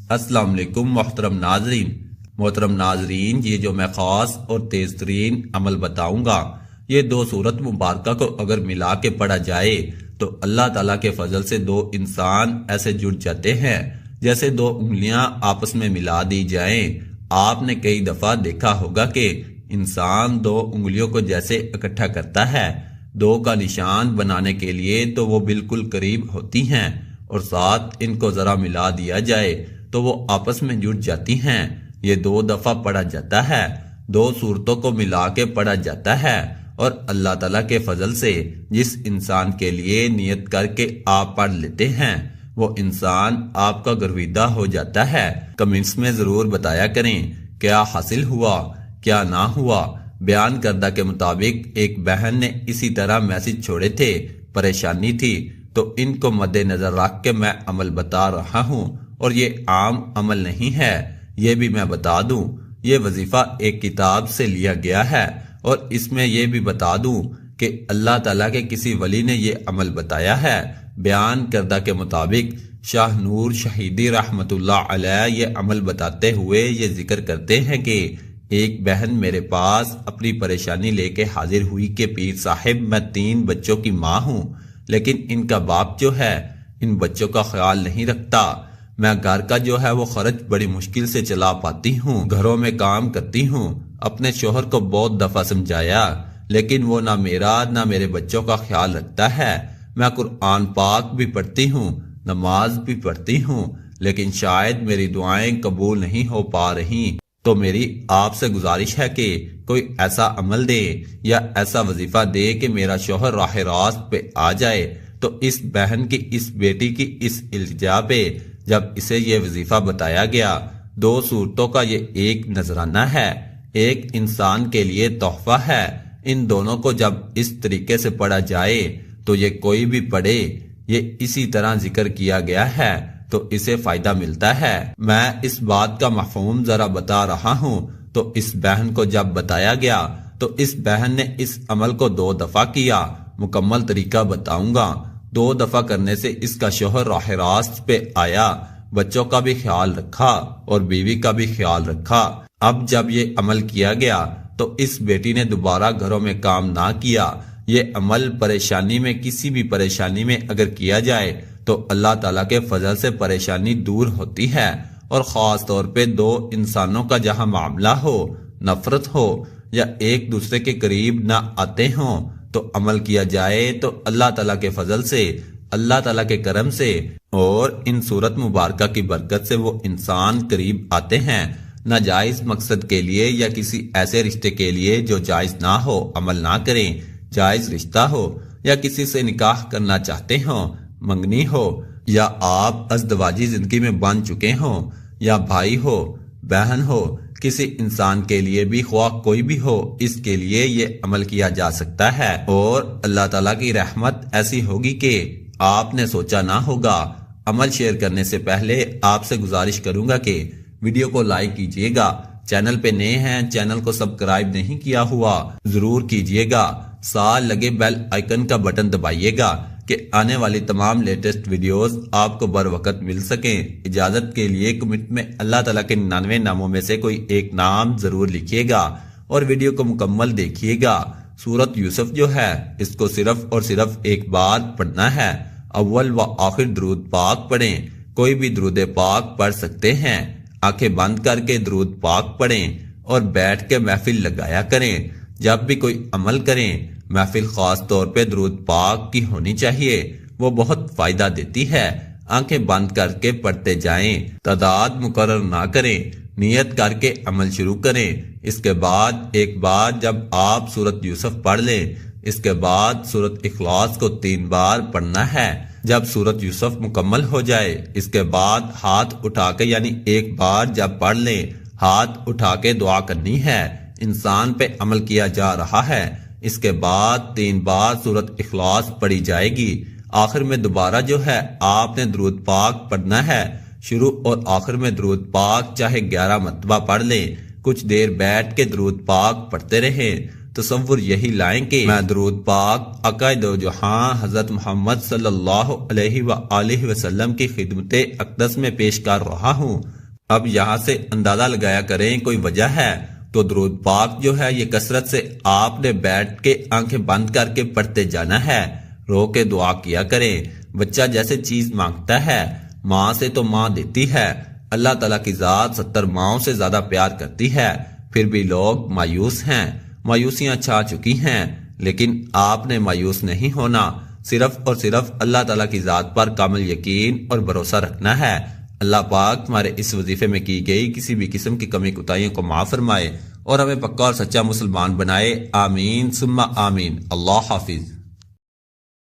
السلام علیکم محترم ناظرین، یہ جو میں خاص اور تیز ترین عمل بتاؤں گا، یہ دو سورت مبارکہ کو اگر ملا کے پڑھا جائے تو اللہ تعالیٰ کے فضل سے دو انسان ایسے جڑ جاتے ہیں جیسے دو انگلیاں آپس میں ملا دی جائیں۔ آپ نے کئی دفعہ دیکھا ہوگا کہ انسان دو انگلیوں کو جیسے اکٹھا کرتا ہے دو کا نشان بنانے کے لیے تو وہ بالکل قریب ہوتی ہیں، اور ساتھ ان کو ذرا ملا دیا جائے تو وہ آپس میں جڑ جاتی ہیں۔ یہ دو دفعہ پڑھا جاتا ہے، دو صورتوں کو ملا کے پڑھا جاتا ہے، اور اللہ تعالیٰ کے فضل سے جس انسان کے لیے نیت کر کے آپ پڑھ لیتے ہیں وہ انسان آپ کا گرویدہ ہو جاتا ہے۔ کمنٹس میں ضرور بتایا کریں کیا حاصل ہوا کیا نہ ہوا۔ بیان کردہ کے مطابق ایک بہن نے اسی طرح میسج چھوڑے تھے، پریشانی تھی، تو ان کو مد نظر رکھ کے میں عمل بتا رہا ہوں، اور یہ عام عمل نہیں ہے، یہ بھی میں بتا دوں۔ یہ وظیفہ ایک کتاب سے لیا گیا ہے، اور اس میں یہ بھی بتا دوں کہ اللہ تعالیٰ کے کسی ولی نے یہ عمل بتایا ہے۔ بیان کردہ کے مطابق شاہ نور شہیدی رحمت اللہ علیہ یہ عمل بتاتے ہوئے یہ ذکر کرتے ہیں کہ ایک بہن میرے پاس اپنی پریشانی لے کے حاضر ہوئی کہ پیر صاحب میں 3 بچوں کی ماں ہوں، لیکن ان کا باپ جو ہے ان بچوں کا خیال نہیں رکھتا۔ میں گھر کا جو ہے وہ خرچ بڑی مشکل سے چلا پاتی ہوں، گھروں میں کام کرتی ہوں۔ اپنے شوہر کو بہت دفعہ سمجھایا، لیکن وہ نہ میرا نہ میرے بچوں کا خیال رکھتا ہے۔ میں قرآن پاک بھی پڑھتی ہوں، نماز بھی پڑھتی ہوں، لیکن شاید میری دعائیں قبول نہیں ہو پا رہی۔ تو میری آپ سے گزارش ہے کہ کوئی ایسا عمل دے یا ایسا وظیفہ دے کہ میرا شوہر راہ راست پہ آ جائے۔ تو اس بہن کی اس بیٹی کی اس التجا پہ جب اسے یہ وظیفہ بتایا گیا، 2 صورتوں کا یہ ایک نذرانہ ہے، ایک انسان کے لیے تحفہ ہے۔ ان دونوں کو جب اس طریقے سے پڑھا جائے تو یہ کوئی بھی پڑھے، یہ اسی طرح ذکر کیا گیا ہے تو اسے فائدہ ملتا ہے۔ میں اس بات کا مفہوم ذرا بتا رہا ہوں، تو اس بہن کو جب بتایا گیا تو اس بہن نے اس عمل کو 2 دفعہ کیا۔ مکمل طریقہ بتاؤں گا۔ 2 دفعہ کرنے سے اس کا شوہر راہ راست پہ آیا، بچوں کا بھی خیال رکھا اور بیوی کا بھی خیال رکھا۔ اب جب یہ عمل کیا گیا تو اس بیٹی نے دوبارہ گھروں میں کام نہ کیا۔ یہ عمل پریشانی میں کسی بھی پریشانی میں اگر کیا جائے تو اللہ تعالیٰ کے فضل سے پریشانی دور ہوتی ہے، اور خاص طور پہ 2 انسانوں کا جہاں معاملہ ہو، نفرت ہو یا ایک دوسرے کے قریب نہ آتے ہوں، تو عمل کیا جائے تو اللہ تعالیٰ کے فضل سے، اللہ تعالیٰ کے کرم سے اور ان صورت مبارکہ کی برکت سے وہ انسان قریب آتے ہیں۔ ناجائز مقصد کے لیے یا کسی ایسے رشتے کے لیے جو جائز نہ ہو عمل نہ کریں۔ جائز رشتہ ہو یا کسی سے نکاح کرنا چاہتے ہوں، منگنی ہو، یا آپ ازدواجی زندگی میں بن چکے ہوں، یا بھائی ہو بہن ہو، کسی انسان کے لیے بھی خواہ کوئی بھی ہو، اس کے لیے یہ عمل کیا جا سکتا ہے، اور اللہ تعالیٰ کی رحمت ایسی ہوگی کہ آپ نے سوچا نہ ہوگا۔ عمل شیئر کرنے سے پہلے آپ سے گزارش کروں گا کہ ویڈیو کو لائک کیجئے گا، چینل پہ نئے ہیں چینل کو سبسکرائب نہیں کیا ہوا ضرور کیجئے گا، ساتھ لگے بیل آئیکن کا بٹن دبائیے گا کہ آنے والی تمام لیٹسٹ ویڈیوز آپ کو بر وقت مل سکیں۔ اجازت کے لیے کمنٹ میں اللہ تعالیٰ کے 99 ناموں میں سے کوئی ایک نام ضرور لکھیے گا، اور ویڈیو کو مکمل دیکھیے گا۔ سورت یوسف جو ہے اس کو صرف اور صرف ایک بار پڑھنا ہے۔ اول و آخر درود پاک پڑھیں، کوئی بھی درود پاک پڑھ سکتے ہیں۔ آنکھیں بند کر کے درود پاک پڑھیں اور بیٹھ کے محفل لگایا کریں۔ جب بھی کوئی عمل کریں محفل خاص طور پہ درود پاک کی ہونی چاہیے، وہ بہت فائدہ دیتی ہے۔ آنکھیں بند کر کے پڑھتے جائیں، تعداد مقرر نہ کریں، نیت کر کے عمل شروع کریں۔ اس کے بعد ایک بار جب آپ سورت یوسف پڑھ لیں، اس کے بعد سورت اخلاص کو 3 بار پڑھنا ہے۔ جب سورت یوسف مکمل ہو جائے اس کے بعد ہاتھ اٹھا کے، یعنی ایک بار جب پڑھ لیں ہاتھ اٹھا کے دعا کرنی ہے۔ انسان پہ عمل کیا جا رہا ہے۔ اس کے بعد 3 بار سورت اخلاص پڑھی جائے گی۔ آخر میں دوبارہ جو ہے آپ نے درود پاک پڑھنا ہے۔ شروع اور آخر میں درود پاک چاہے 11 مرتبہ پڑھ لیں، کچھ دیر بیٹھ کے درود پاک پڑھتے رہیں۔ تصور یہی لائیں کہ میں درود پاک آقا دو جہاں حضرت محمد صلی اللہ علیہ وآلہ وسلم کی خدمت اقدس میں پیش کر رہا ہوں۔ اب یہاں سے اندازہ لگایا کریں کوئی وجہ ہے تو درود پاک جو ہے یہ کثرت سے آپ نے بیٹھ کے آنکھیں بند کر کے پڑھتے جانا ہے، رو کے دعا کیا کریں۔ بچہ جیسے چیز مانگتا ہے ماں سے تو ماں دیتی ہے، اللہ تعالیٰ کی ذات 70 ماؤں سے زیادہ پیار کرتی ہے، پھر بھی لوگ مایوس ہیں، مایوسیاں چھا چکی ہیں، لیکن آپ نے مایوس نہیں ہونا، صرف اور صرف اللہ تعالیٰ کی ذات پر کامل یقین اور بھروسہ رکھنا ہے۔ اللہ پاک ہمارے اس وظیفے میں کی گئی کسی بھی قسم کی کمی کوتاہیوں کو معاف فرمائے اور ہمیں پکا اور سچا مسلمان بنائے، آمین ثم آمین۔ اللہ حافظ۔